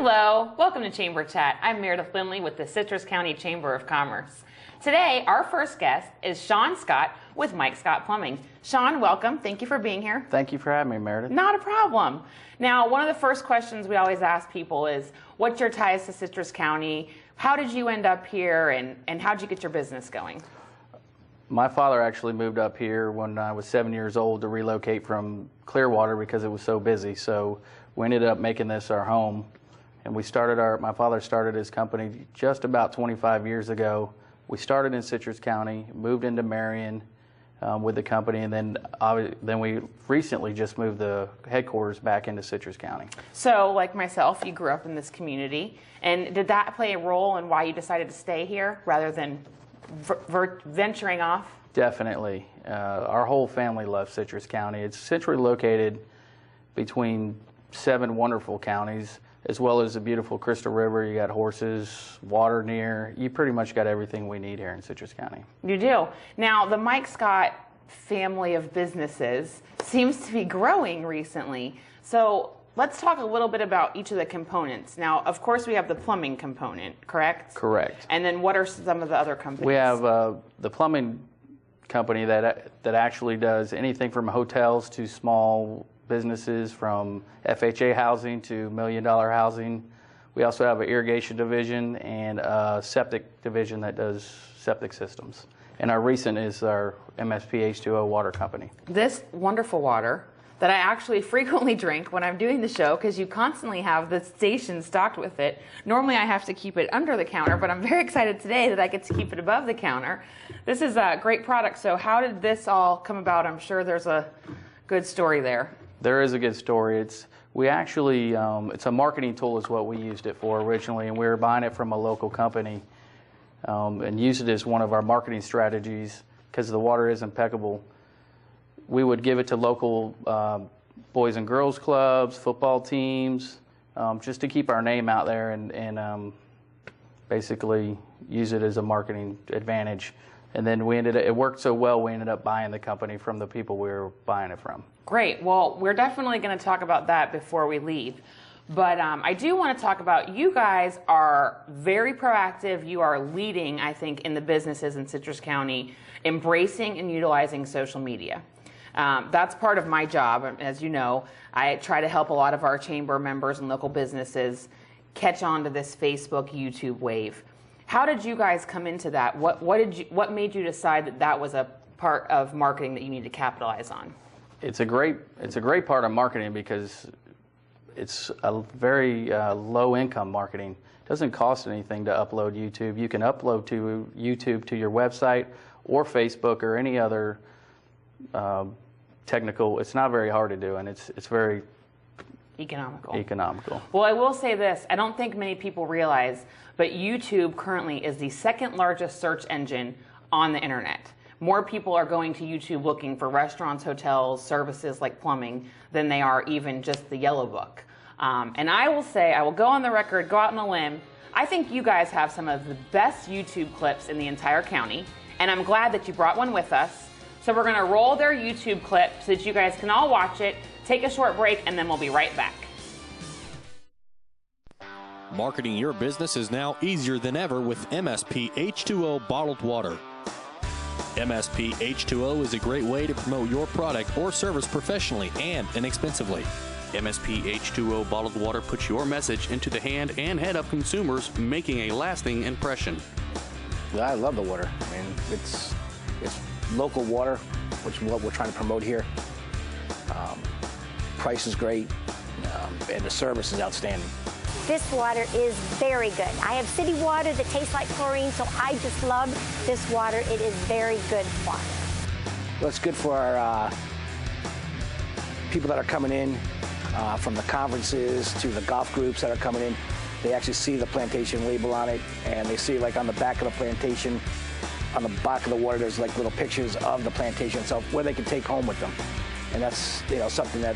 Hello, welcome to Chamber Chat. I'm Meredith Lindley with the Citrus County Chamber of Commerce. Today, our first guest is Shawn Scott with Mike Scott Plumbing. Shawn, welcome. Thank you for being here. Thank you for having me, Meredith. Not a problem. Now, one of the first questions we always ask people is, what's your ties to Citrus County? How did you end up here, and how did you get your business going? My father actually moved up here when I was 7 years old to relocate from Clearwater because it was so busy. So we ended up making this our home. And my father started his company just about 25 years ago. We started in Citrus County, moved into Marion with the company, and then we recently just moved the headquarters back into Citrus County. So, like myself, you grew up in this community, and did that play a role in why you decided to stay here rather than venturing off? Definitely. Our whole family loves Citrus County. It's centrally located between 7 wonderful counties, as well as the beautiful Crystal River. You got horses, water near. You pretty much got everything we need here in Citrus County. You do. Now, the Mike Scott family of businesses seems to be growing recently. So let's talk a little bit about each of the components. Now, of course, we have the plumbing component, correct? Correct. And then what are some of the other companies? We have the plumbing company that actually does anything from hotels to small businesses, from FHA housing to $1 million housing. We also have an irrigation division and a septic division that does septic systems. And our recent is our MSP H2O water company. This wonderful water that I actually frequently drink when I'm doing the show, because you constantly have the station stocked with it. Normally I have to keep it under the counter, but I'm very excited today that I get to keep it above the counter. This is a great product. So how did this all come about? I'm sure there's a good story there. There is a good story. It's a marketing tool is what we used it for originally, and we were buying it from a local company and used it as one of our marketing strategies because the water is impeccable. We would give it to local boys and girls clubs, football teams, just to keep our name out there and basically use it as a marketing advantage. And then it worked so well, we ended up buying the company from the people we were buying it from. Great. Well, we're definitely going to talk about that before we leave. But I do want to talk about, you guys are very proactive. You are leading, I think, in the businesses in Citrus County, embracing and utilizing social media. That's part of my job. As you know, I try to help a lot of our chamber members and local businesses catch on to this Facebook, YouTube wave. How did you guys come into that? What made you decide that was a part of marketing that you need to capitalize on? It's a great part of marketing because it's a very low income marketing. It doesn't cost anything to upload YouTube. You can upload to YouTube to your website or Facebook or any other technical. It's not very hard to do, and it's very economical. Well, I will say this. I don't think many people realize, but YouTube currently is the second largest search engine on the internet. More people are going to YouTube looking for restaurants, hotels, services like plumbing than they are even just the Yellow Book. And I will say, I will go on the record, go out on a limb, I think you guys have some of the best YouTube clips in the entire county, and I'm glad that you brought one with us. So we're going to roll their YouTube clip so that you guys can all watch it, take a short break, and then we'll be right back. Marketing your business is now easier than ever with MSP H2O bottled water. MSP H2O is a great way to promote your product or service professionally and inexpensively. MSP H2O bottled water puts your message into the hand and head of consumers, making a lasting impression. I love the water. I mean, it's local water, which is what we're trying to promote here. Price is great, and the service is outstanding. This water is very good. I have city water that tastes like chlorine, so I just love this water. It is very good water. Well, it's good for our people that are coming in from the conferences to the golf groups that are coming in. They actually see the plantation label on it, and they see, like, on the back of the plantation, on the back of the water, there's like little pictures of the plantation itself where they can take home with them. And that's, something that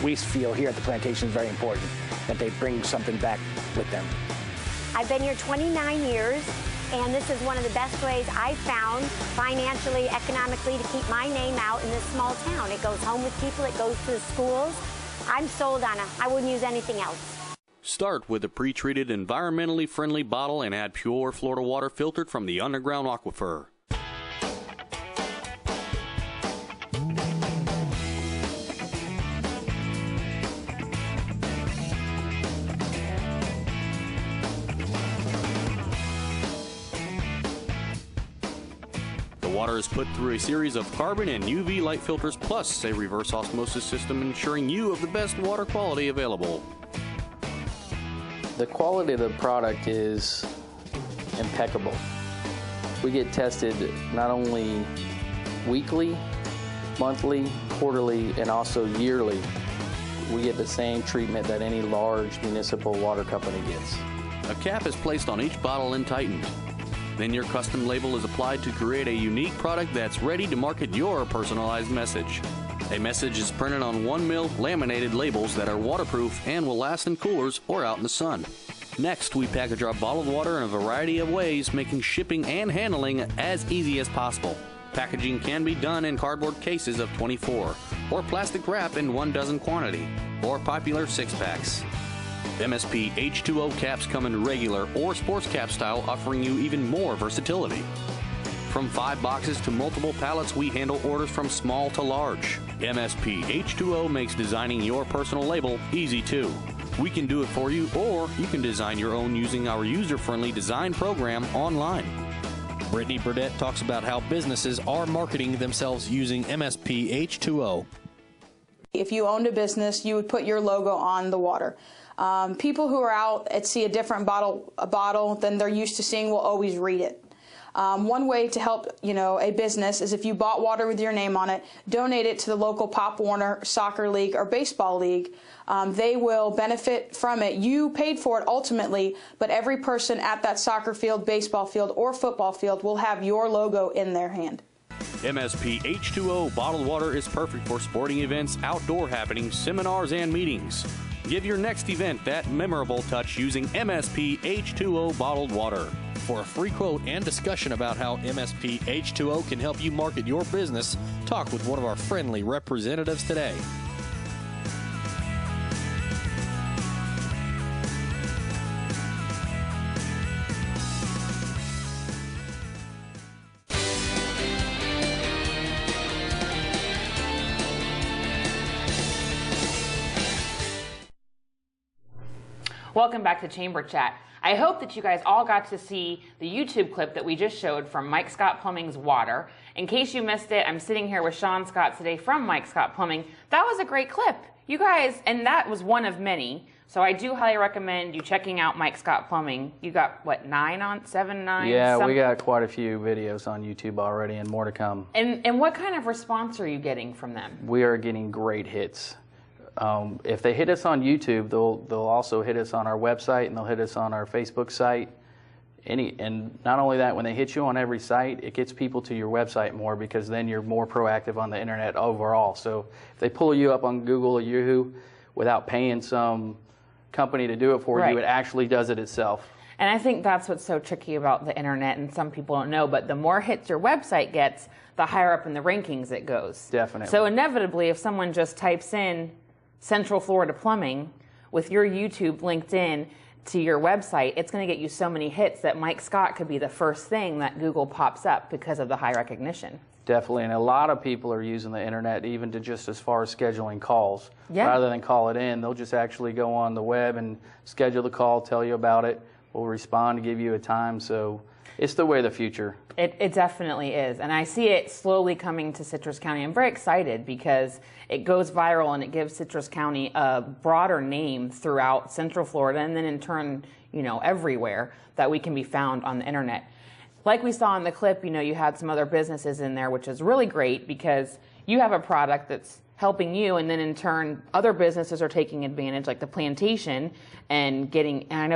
we feel here at the plantation is very important, that they bring something back with them. I've been here 29 years, and this is one of the best ways I've found financially, economically, to keep my name out in this small town. It goes home with people, it goes to the schools. I'm sold on it. I wouldn't use anything else. Start with a pre-treated, environmentally friendly bottle and add pure Florida water filtered from the underground aquifer. The water is put through a series of carbon and UV light filters plus a reverse osmosis system, ensuring you have the best water quality available. The quality of the product is impeccable. We get tested not only weekly, monthly, quarterly, and also yearly. We get the same treatment that any large municipal water company gets. A cap is placed on each bottle and tightened. Then your custom label is applied to create a unique product that's ready to market your personalized message. A message is printed on 1 mil laminated labels that are waterproof and will last in coolers or out in the sun. Next, we package our bottled water in a variety of ways, making shipping and handling as easy as possible. Packaging can be done in cardboard cases of 24, or plastic wrap in 1 dozen quantity, or popular 6-packs. MSP H2O caps come in regular or sports cap style, offering you even more versatility. From 5 boxes to multiple pallets, we handle orders from small to large. MSP H2O makes designing your personal label easy too. We can do it for you, or you can design your own using our user-friendly design program online. Brittany Burdett talks about how businesses are marketing themselves using MSP H2O. If you owned a business, you would put your logo on the water. People who are out and see a different bottle than they're used to seeing will always read it. One way to help, a business is if you bought water with your name on it, donate it to the local Pop Warner soccer league or baseball league. They will benefit from it. You paid for it ultimately, but every person at that soccer field, baseball field, or football field will have your logo in their hand. MSP H2O bottled water is perfect for sporting events, outdoor happenings, seminars, and meetings. Give your next event that memorable touch using MSP H2O bottled water. For a free quote and discussion about how MSP H2O can help you market your business, talk with one of our friendly representatives today. Welcome back to Chamber Chat. I hope that you guys all got to see the YouTube clip that we just showed from Mike Scott Plumbing's water. In case you missed it, I'm sitting here with Shawn Scott today from Mike Scott Plumbing. That was a great clip. You guys, and that was one of many. So I do highly recommend you checking out Mike Scott Plumbing. You got, what, 7, 9? Yeah, we got quite a few videos on YouTube already and more to come. And what kind of response are you getting from them? We are getting great hits. If they hit us on YouTube, they'll also hit us on our website, and they'll hit us on our Facebook site. And not only that, when they hit you on every site, it gets people to your website more, because then you're more proactive on the internet overall. So if they pull you up on Google or Yahoo without paying some company to do it for you, it actually does it itself. And I think that's what's so tricky about the internet, and some people don't know, but the more hits your website gets, the higher up in the rankings it goes. Definitely. So inevitably, if someone just types in Central Florida Plumbing with your YouTube linked in to your website, it's going to get you so many hits that Mike Scott could be the first thing that Google pops up because of the high recognition. Definitely, and a lot of people are using the internet even to just as far as scheduling calls. Yeah. Rather than call it in, they'll just actually go on the web and schedule the call, tell you about it. We'll respond to give you a time. So it's the way of the future. It definitely is. And I see it slowly coming to Citrus County. I'm very excited because it goes viral and it gives Citrus County a broader name throughout Central Florida, and then in turn, everywhere that we can be found on the internet. Like we saw in the clip, you had some other businesses in there, which is really great because you have a product that's helping you, and then in turn, other businesses are taking advantage, like the plantation, and I know